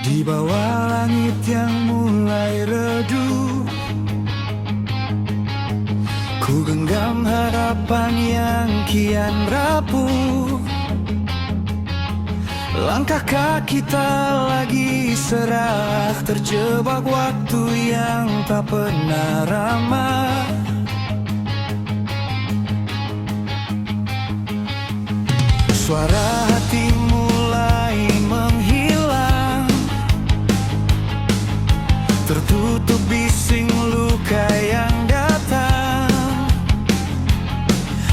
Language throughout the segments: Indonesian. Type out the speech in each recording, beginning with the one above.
Di bawah langit yang mulai redup, ku genggam harapan yang kian rapuh. Langkah kaki tak lagi serah, terjebak waktu yang tak pernah ramah. Suara hati mulai menghilang, tertutup bising luka yang datang.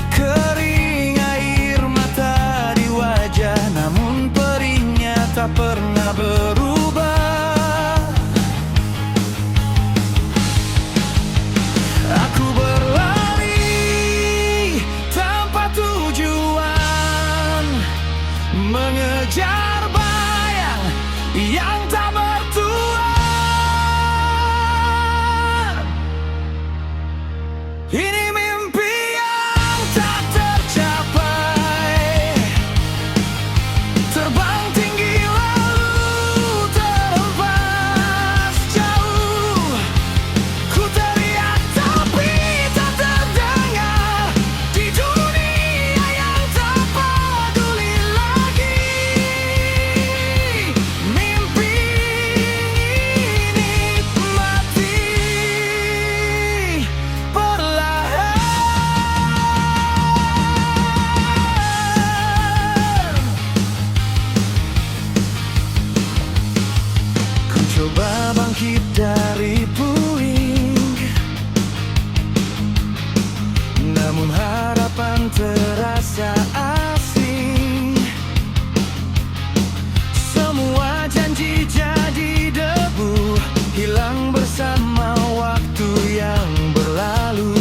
Kering air mata di wajah, namun perihnya tak pernah berubah. Aku berlari tanpa tujuan, mengejar bayang yang tak bertuan. Ini mimpi yang tak tercapai, terbang tinggi lalu terhempas jauh. Ku teriak tapi tak terdengar di dunia yang tak peduli lagi. Mimpi ini mati perlahan. Ku coba bangkit dari puing, namun harapan terasa asing. Semua janji jadi debu, hilang bersama waktu yang berlalu.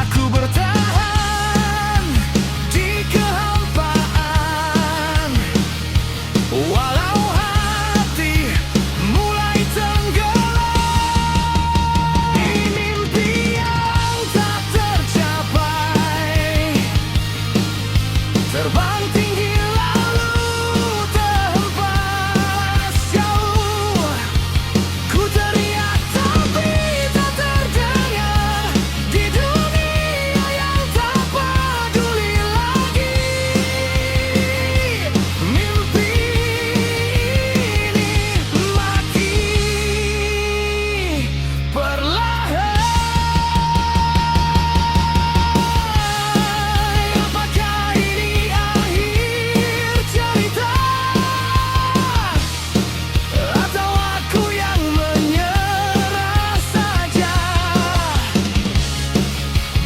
Aku bertahan di kehampaan, walau hati mulai tenggelam. Ini mimpi yang tak tercapai, terbang tinggi lalu terhempas jauh. Ku teriak tapi tak terdengar di dunia yang tak peduli lagi. Mimpi ini mati perlahan. Apakah ini akhir cerita, atau aku yang menyerah saja?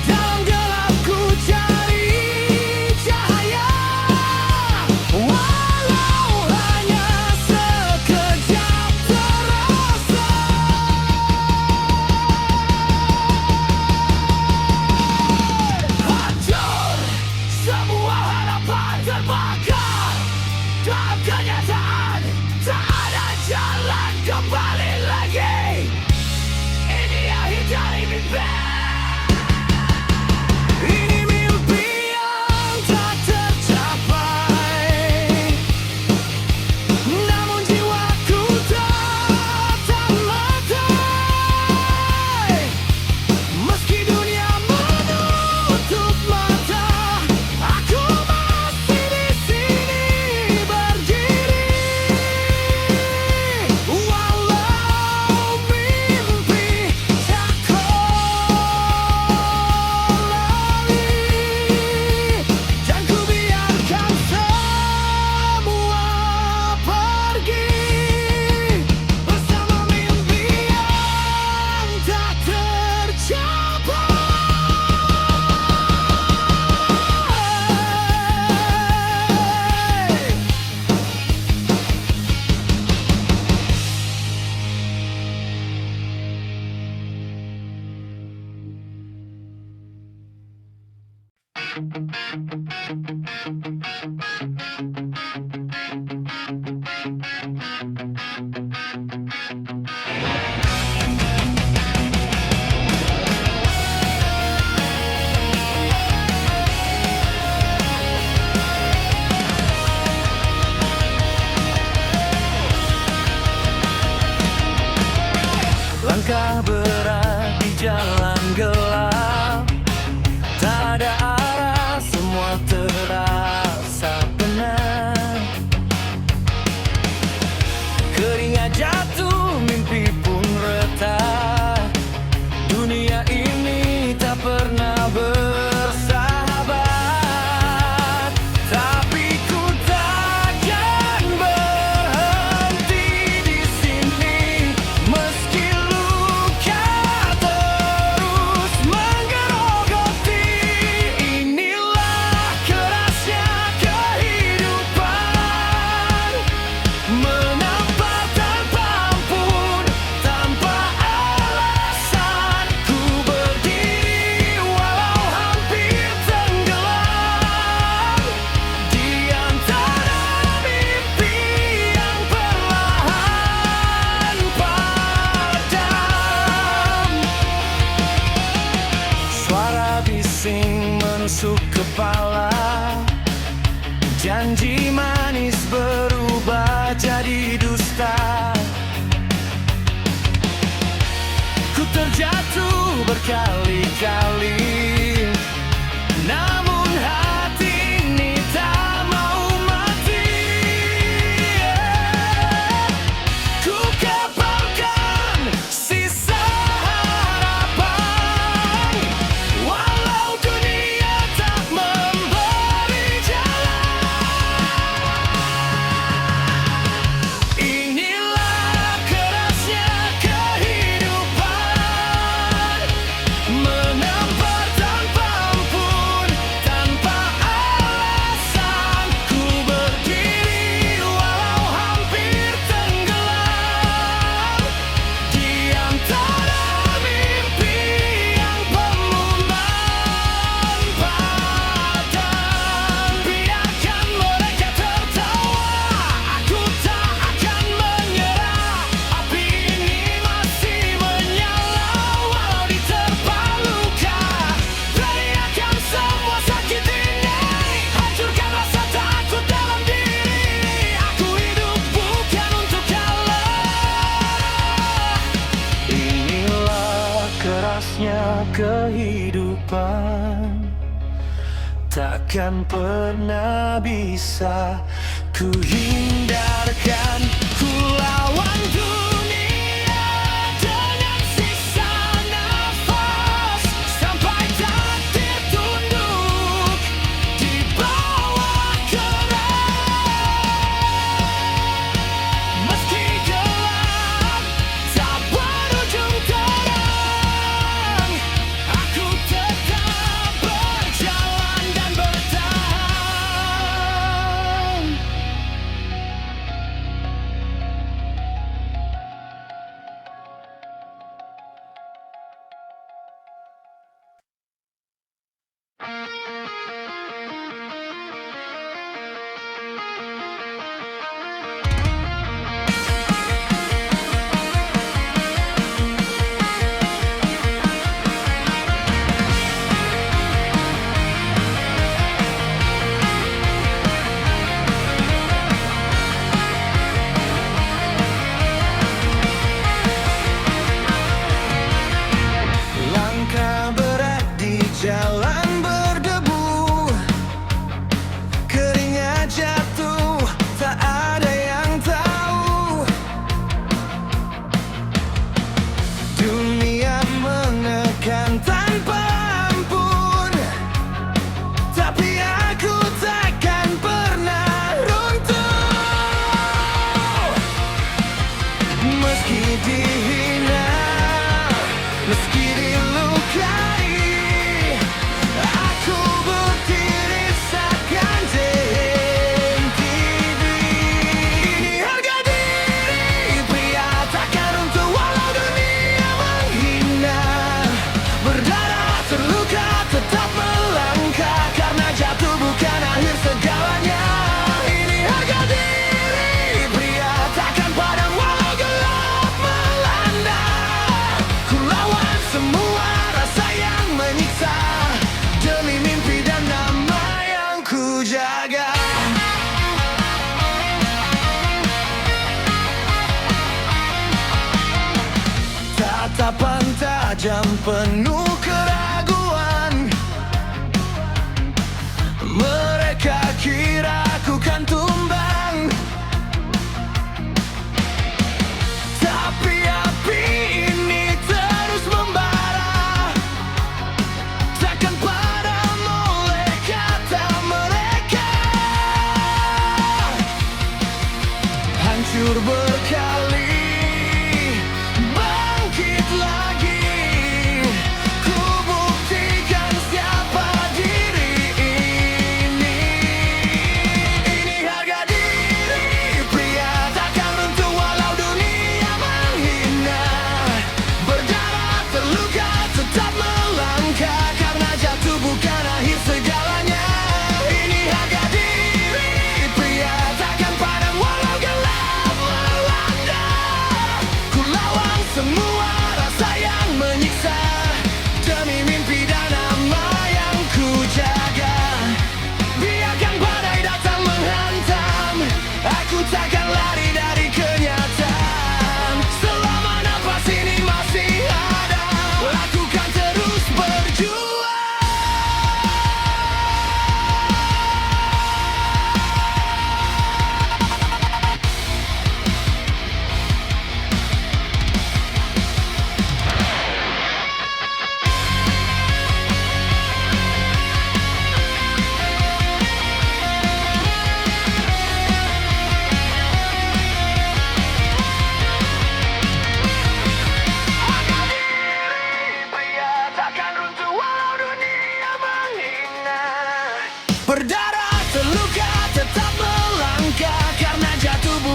Dalam gelap ku cari cahaya, walau hanya sekejap terasa. Hancur, semua harapan terbakar. Dalam kenyataan, tak ada jalan kembali lagi. Ini akhir dari mimpi. Ini mimpi yang tak tercapai, namun jiwaku tetap metai. Meski dunia menutup mata, aku masih di sini berdiri. Walau mimpi tak kembali, dan ku biarkan semua pergi bersama mimpi yang tak tercapai. dunia ini tak pernah bersahabat, tapi ku takkan berhenti di sini meski luka terus menggerogoti. Inilah kerasnya kehidupan, menampar tanpa ampun, tanpa alasan. Ku berdiri walau hampir tenggelam di antara mimpi yang perlahan padam. Suara bising menusuk kepala, janji manis berubah jadi dusta. Ku terjatuh berkali-kali, namun hati ini tak mau mati. Ku kepalkan sisa harapan, walau dunia tak memberi jalan. Inilah kerasnya kehidupan, menampar tanpa ampun, tanpa alasan. Ku berdiri walau hampir tenggelam di antara mimpi yang pembunuhan padam. Biarkan mereka tertawa, aku tak akan menyerah. Api ini masih menyala walau diterpa luka. Teriakan semua sakit ini, hancurkan rasa takut dalam diri. Aku hidup bukan untuk kalah. Inilah kerasnya kehidupan, takkan pernah bisa ku hindarkan. Ku lawan dunia dengan sisa nafas, sampai takdir tunduk di bawah keras. Meski gelap tak berujung terang, aku tetap berjalan dan bertahan. Langkah berat di jalan berdebu, keringat jatuh, tak ada yang tahu. Dunia menekan tanpa ampun, tapi aku takkan pernah runtuh. Meski dihina, meski dilukai, aku berdiri seakan TNTV. Ini harga diri pria, takkan runtuh walau dunia menghina. Berdarah terluka tetap melangkah, karena jatuh bukan akhir segalanya. Ini harga diri pria, takkan padam walau gelap melanda. Ku lawan semua rasa yang menyiksa, demi mimpi dan nama yang ku jaga. Tatapan tajam penuh keraguan, mereka kira ku kan tumbang, tapi api ini terus membara.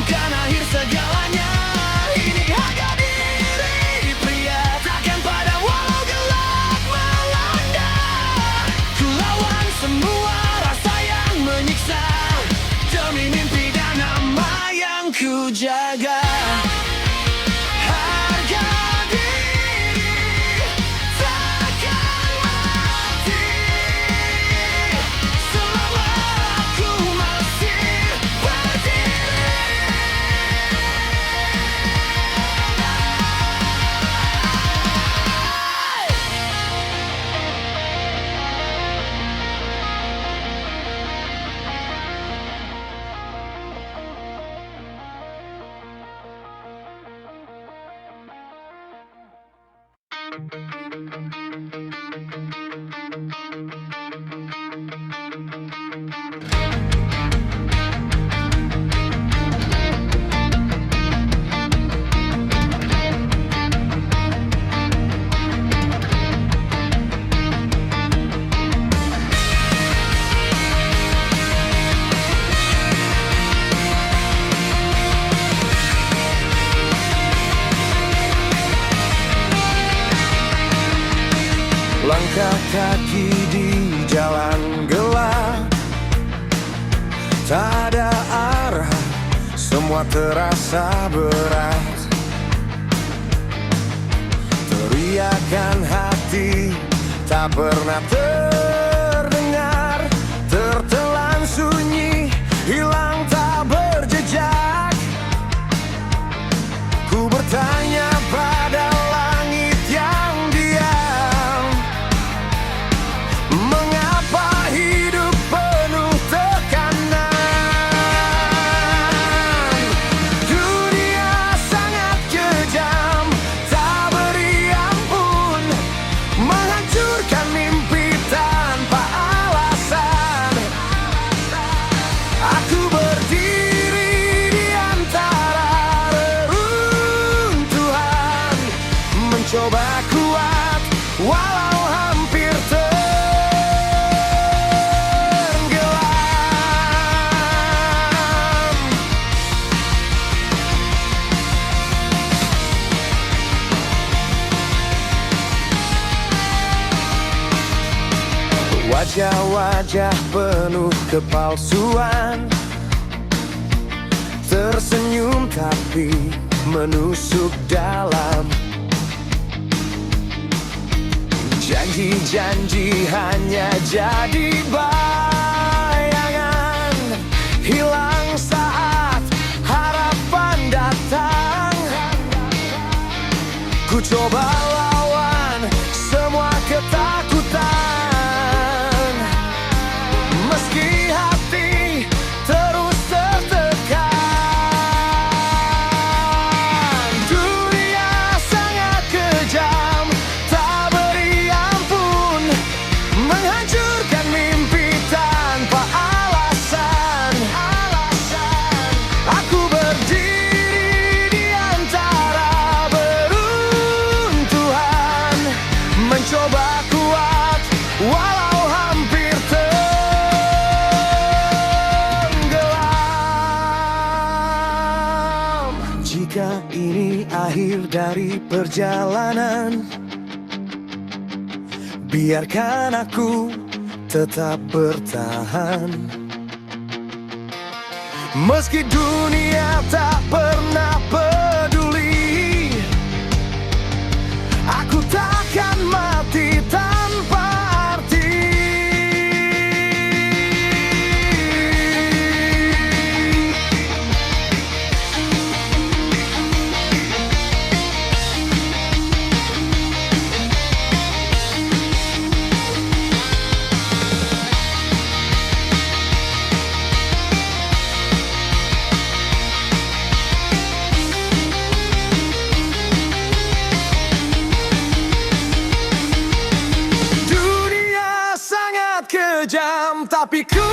bukan akhir segalanya. Ini harga diri pria, takkan padam walau gelap melanda. Ku lawan semua rasa yang menyiksa demi mimpi dan nama yang ku jaga. Harga diri takkan mati selama aku masih berdiri. Langkah kaki di jalan gelap, tak ada arah, semua terasa berat. Teriakan hati tak pernah terdengar, tertelan sunyi, hilang tak berjejak. Ku bertanya pada langit yang diam, mengapa hidup penuh tekanan? Dunia sangat kejam, tak beri ampun, menghancurkan mimpi tanpa alasan. Aku berdiri di antara reruntuhan, mencoba kuat walau hampir tenggelam. Wajah-wajah penuh kepalsuan, tersenyum tapi menusuk dalam. Janji-janji hanya jadi bayangan, hilang saat harapan datang. Ku coba lawan semua ketakutan, meski hati terus tertekan. Dunia sangat kejam, tak beri ampun, menghancurkan mimpi tanpa alasan. Aku berdiri di antara beruntuhan, mencoba kuat walau hampir tenggelam. Jika ini akhir dari perjalanan, biarkan aku tetap bertahan. Meski dunia tak pernah peduli, aku takkan mati tanpa arti. Kejam, tapi ku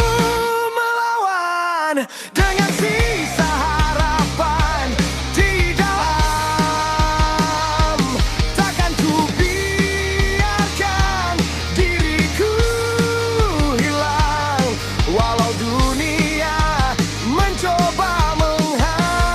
melawan dengan sisa harapan di dalam. Takkan ku biarkan diriku hilang, walau dunia mencoba menghancurkan.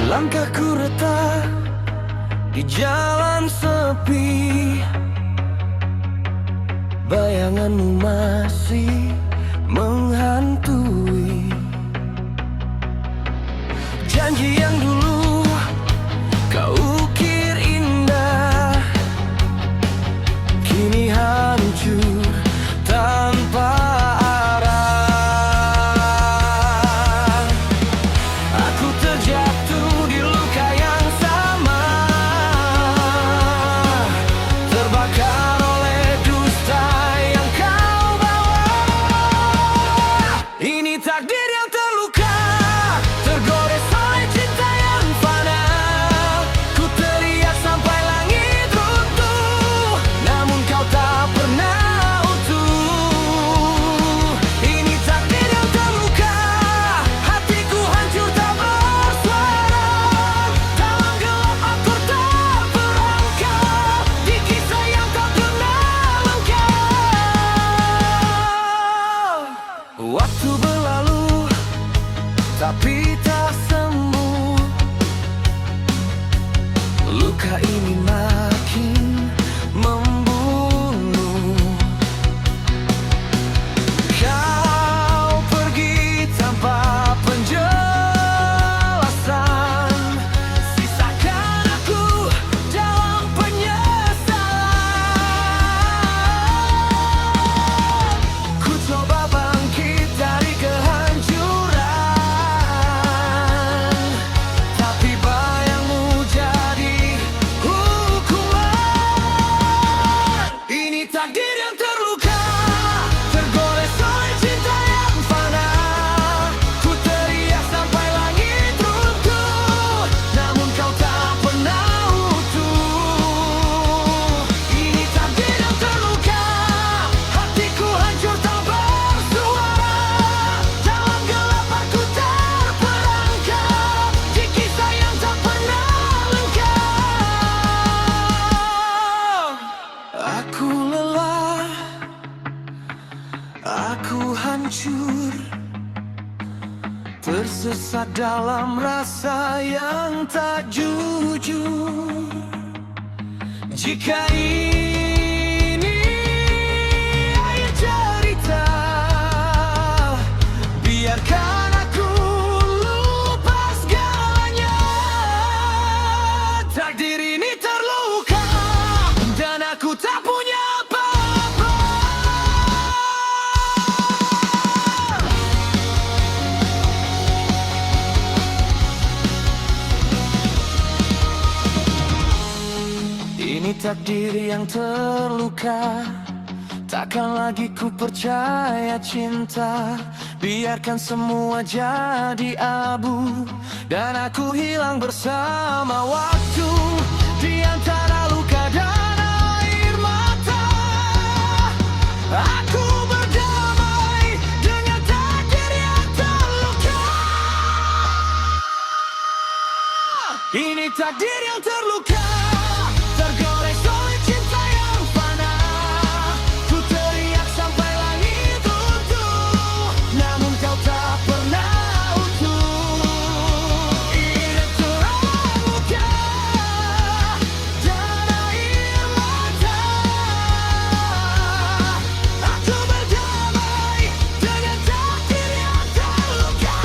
Langkahku retak di jalan sepi, bayanganmu masih menghantui. Janji yang dulu kau ukir indah, kini hancur tanpa arah. Aku terjatuh di luka yang sama, terbakar oleh dusta yang kau bawa. Ini takdir yang terluka, tergores oleh cinta yang fana. Ku teriak sampai langit runtuh, namun kau tak pernah utuh. Ini takdir yang terluka, hatiku hancur tak bersuara. Dalam gelap aku terperangkap di kisah yang tak pernah lengkap. Waktu berlalu tapi tak sembuh, luka ini makin membunuh. Kau pergi tanpa penjelasan, sisakan aku dalam penyesalan. Ku coba bangkit dari kehancuran, tapi bayangmu jadi hukuman. Ini takdir yang terluka, tergores oleh cinta yang fana. Ku teriak sampai langit runtuh, namun kau tak pernah utuh. Ini takdir yang terluka, hatiku hancur tak bersuara. Dalam gelap aku terperangkap di kisah yang tak pernah lengkap. Aku lelah, aku hancur, tersesat dalam rasa yang tak jujur. Jika ini akhir cerita, biarkan aku lupa segalanya. Takdir ini terluka dan aku tak punya apa-apa. Ini takdir yang terluka, takkan lagi ku percaya cinta. Biarkan semua jadi abu dan aku hilang bersama waktu di antara luka dan air mata. Aku berdamai dengan takdir yang terluka. Ini takdir yang terluka, tergores oleh cinta yang fana. Ku teriak sampai langit runtuh, namun kau tak pernah utuh. Ini terluka dan air mata. Aku berdamai dengan takdir yang terluka.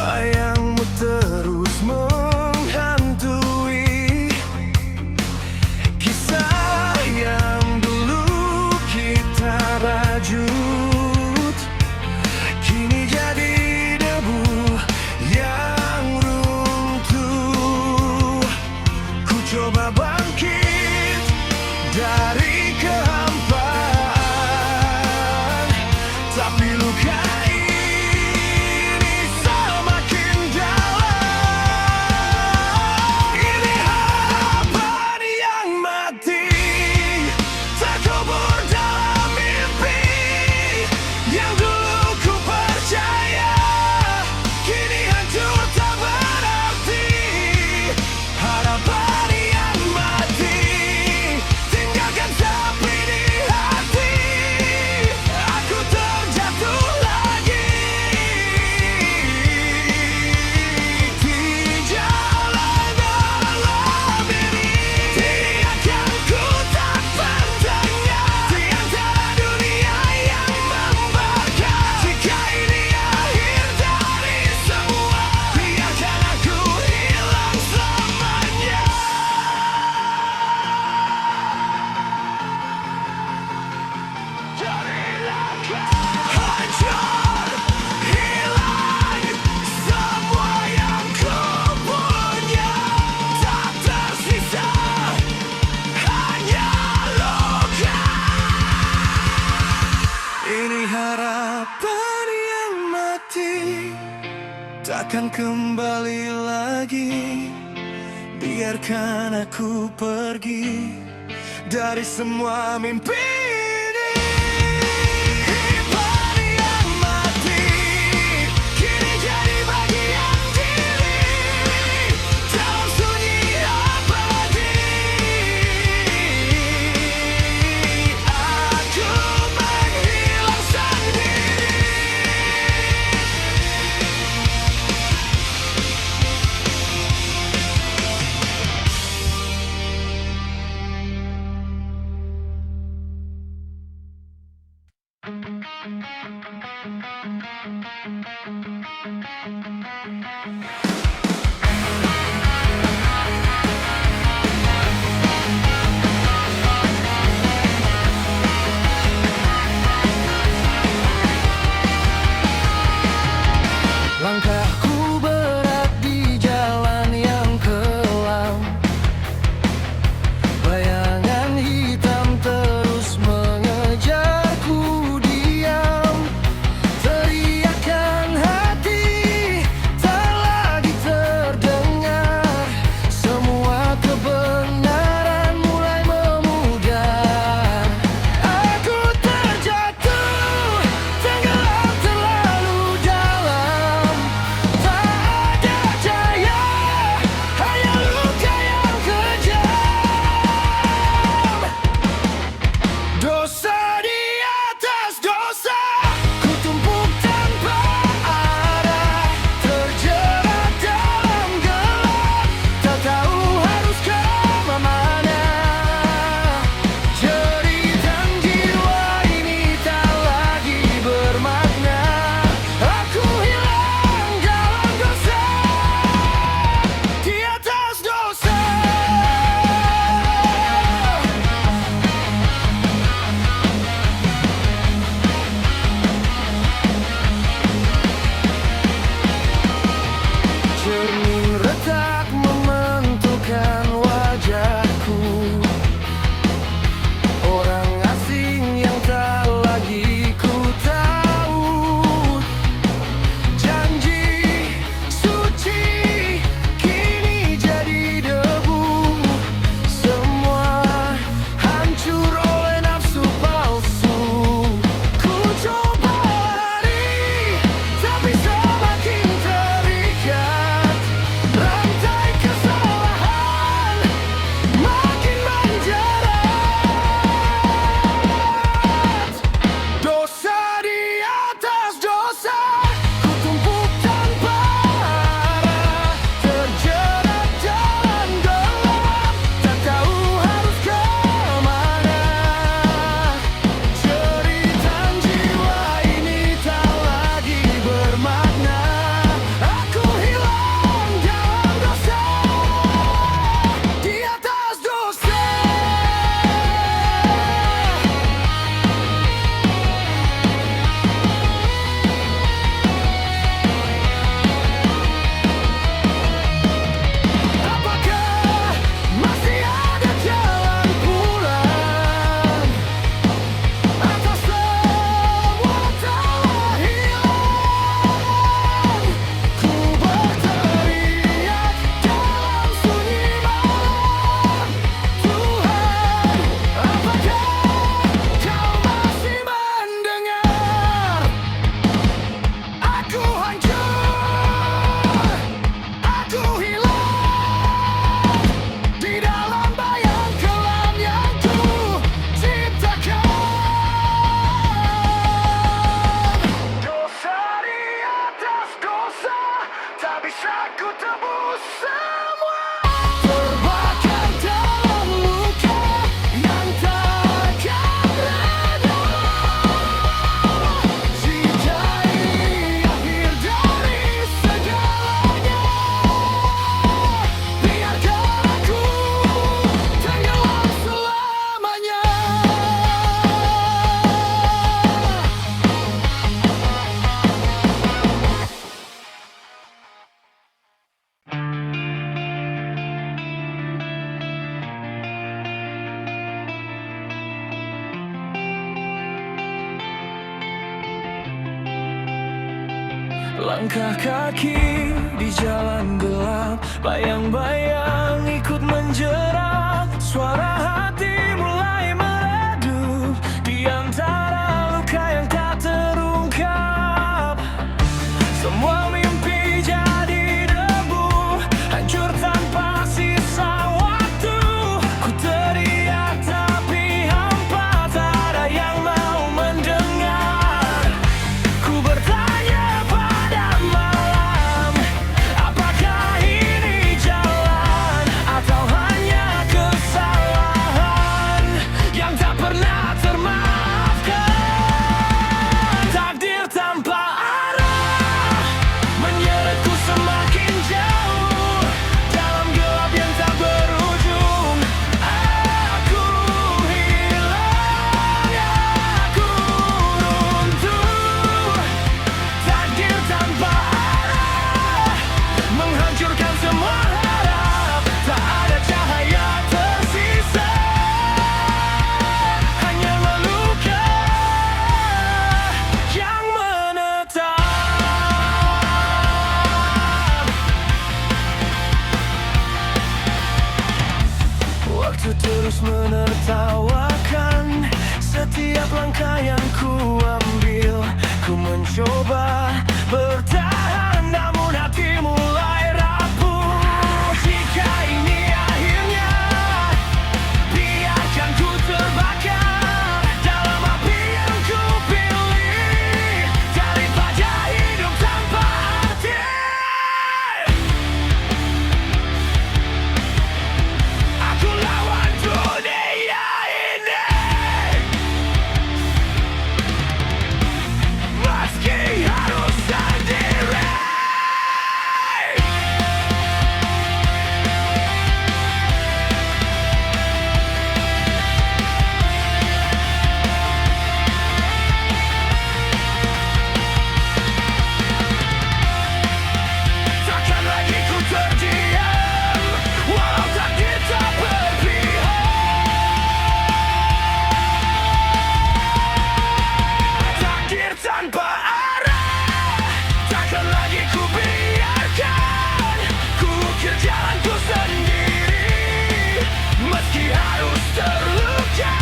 Bayangmu terus menghantui kisah yang dulu kita rajut, kini jadi debu yang runtuh. Ku coba bangkit dari kehampaan, tapi luka ini semakin dalam. Ini harapan yang mati, terkubur dalam mimpi yang dulu ku percaya, kini hancur tak berarti. Harapan yang mati, tinggalkan sepi di hati. Aku terjatuh lagi di jalan malam ini. Tiadakan ku tak bertanya di antara dunia yang membakar. Jika ini akhir dari semua, biarkan aku hilang selamanya. Jadilah hancur, hilang semua yang ku punya, tak tersisa hanya luka. Ini harapan yang mati, takkan kembali lagi. Biarkan aku pergi dari semua mimpi ini. Harapan yang mati, kini jadi bagian diri dalam sunyi abadi. Aku menghilang sendiri. bisa ku tebus semua. Terbakar dalam luka yang takkan reda. Jika ini akhir dari segalanya, biarkan aku tenggelam selamanya. Langkah kaki di jalan gelap, bayang-bayang ikut menjerat. Suara hati mulai meredup di antara luka yang tak terungkap. Semua mimpi jadi debu, hancur tanpa sisa waktu. Ku teriak tapi hampa, tak ada yang mau mendengar. Ku bertanya pada malam, apakah ini jalan atau hanya kesalahan yang tak pernah termaafkan? Takdir tanpa arah menyeretku semakin jauh dalam gelap yang tak berujung. Aku hilang, aku runtuh. Takdir tanpa arah menghancurkan semua harap. Tak ada cahaya tersisa, hanya meluka yang menetap. Waktu terus menertawakan setiap langkah yang ku ambil. Ku mencoba bertahan, namun hati mulai rapuh. Jika ini akhirnya, biarkan ku terbakar dalam api yang ku pilih, daripada hidup tanpa arti. Aku lawan dunia ini, meski harus sendiri. Takkan lagi ku terdiam, walau takdir tak berpihak. Takdir tanpa arah, takkan lagi ku biarkan. Ku ukir jalanku sendiri, meski harus terluka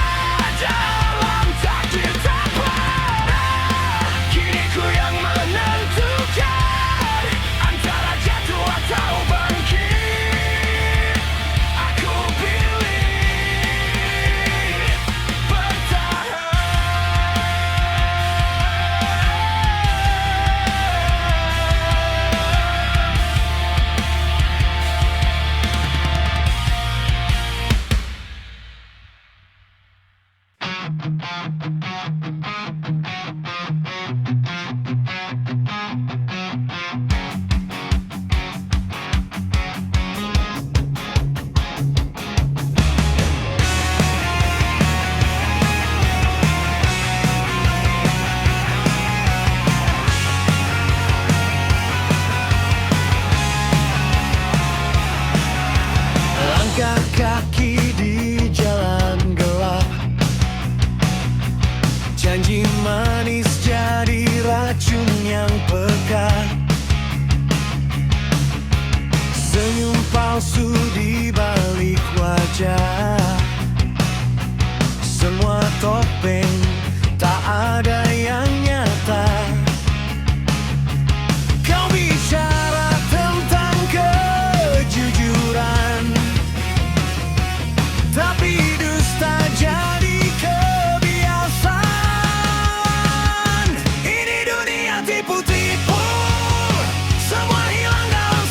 dalam takdir tanpa arah. Kini ku yang menentukan antara jatuh atau bangkit. Aku pilih bertahan. Langkah kaki di jalan gelap, janji manis jadi racun yang pekat. Senyum palsu di balik wajah, semua topeng tak ada yang nyata. Kau bicara tentang kejujuran, tapi dusta jadi kebiasaan. Ini dunia tipu-tipu, semua hilang dalam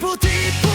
tipu-tipu